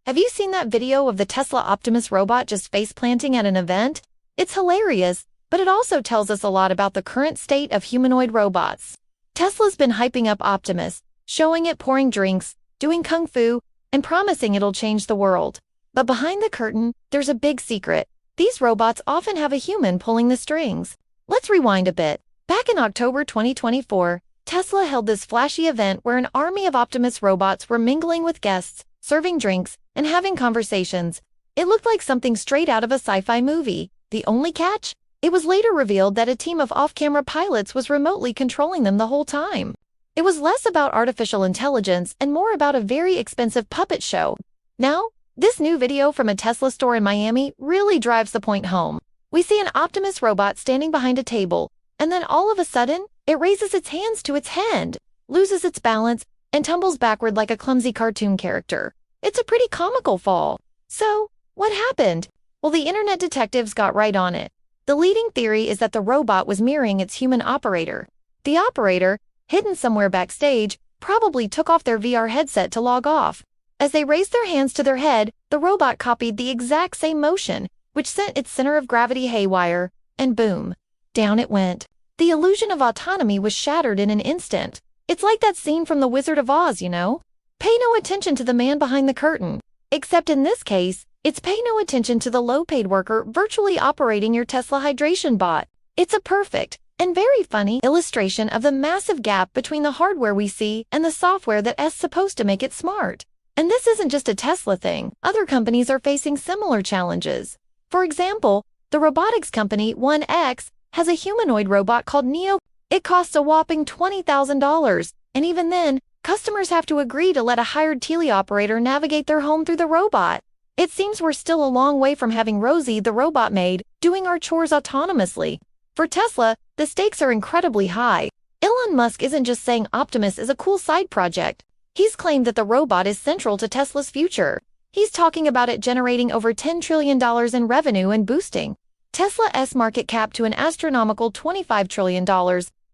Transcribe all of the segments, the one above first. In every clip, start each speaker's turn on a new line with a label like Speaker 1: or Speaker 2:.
Speaker 1: Have you seen that video of the Tesla Optimus robot just face planting at an event? It's hilarious, but it also tells us a lot about the current state of humanoid robots. Tesla's been hyping up Optimus, showing it pouring drinks, doing kung fu, and promising it'll change the world. But behind the curtain, there's a big secret. These robots often have a human pulling the strings. Let's rewind a bit. Back in October 2024, Tesla held this flashy event where an army of Optimus robots were mingling with guests, serving drinks, and having conversations. It looked like something straight out of a sci-fi movie. The only catch? It was later revealed that a team of off-camera pilots was remotely controlling them the whole time. It was less about artificial intelligence and more about a very expensive puppet show. Now, this new video from a Tesla store in Miami really drives the point home. We see an Optimus robot standing behind a table, and then all of a sudden, it raises its hands to its head, loses its balance, and tumbles backward like a clumsy cartoon character. It's a pretty comical fall. So, what happened? Well, the internet detectives got right on it. The leading theory is that the robot was mirroring its human operator. The operator, hidden somewhere backstage, probably took off their VR headset to log off. As they raised their hands to their head, the robot copied the exact same motion, which sent its center of gravity haywire, and boom, down it went. The illusion of autonomy was shattered in an instant. It's like that scene from The Wizard of Oz, you know? Pay no attention to the man behind the curtain. Except in this case, it's pay no attention to the low-paid worker virtually operating your Tesla hydration bot. It's a perfect and very funny illustration of the massive gap between the hardware we see and the software that's supposed to make it smart. And this isn't just a Tesla thing. Other companies are facing similar challenges. For example, the robotics company 1X has a humanoid robot called Neo. It costs a whopping $20,000, and even then, customers have to agree to let a hired teleoperator navigate their home through the robot. It seems we're still a long way from having Rosie, the robot maid, doing our chores autonomously. For Tesla, the stakes are incredibly high. Elon Musk isn't just saying Optimus is a cool side project. He's claimed that the robot is central to Tesla's future. He's talking about it generating over $10 trillion in revenue and boosting Tesla's market cap to an astronomical $25 trillion.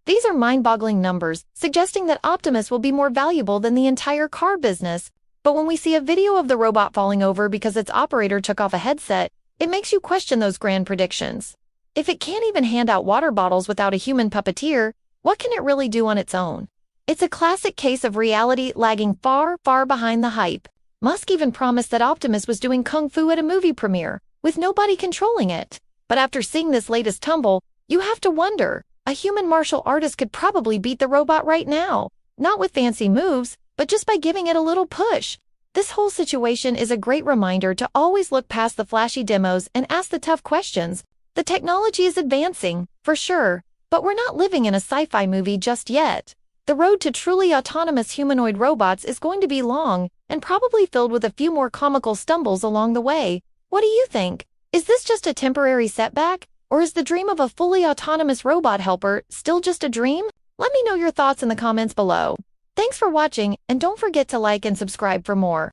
Speaker 1: These are mind-boggling numbers, suggesting that Optimus will be more valuable than the entire car business. But when we see a video of the robot falling over because its operator took off a headset, it makes you question those grand predictions. If it can't even hand out water bottles without a human puppeteer, what can it really do on its own? It's a classic case of reality lagging far, far behind the hype. Musk even promised that Optimus was doing kung fu at a movie premiere, with nobody controlling it. But after seeing this latest tumble, you have to wonder, a human martial artist could probably beat the robot right now. Not with fancy moves, but just by giving it a little push. This whole situation is a great reminder to always look past the flashy demos and ask the tough questions. The technology is advancing, for sure, but we're not living in a sci-fi movie just yet. The road to truly autonomous humanoid robots is going to be long and probably filled with a few more comical stumbles along the way. What do you think? Is this just a temporary setback, or is the dream of a fully autonomous robot helper still just a dream? Let me know your thoughts in the comments below. Thanks for watching, and don't forget to like and subscribe for more.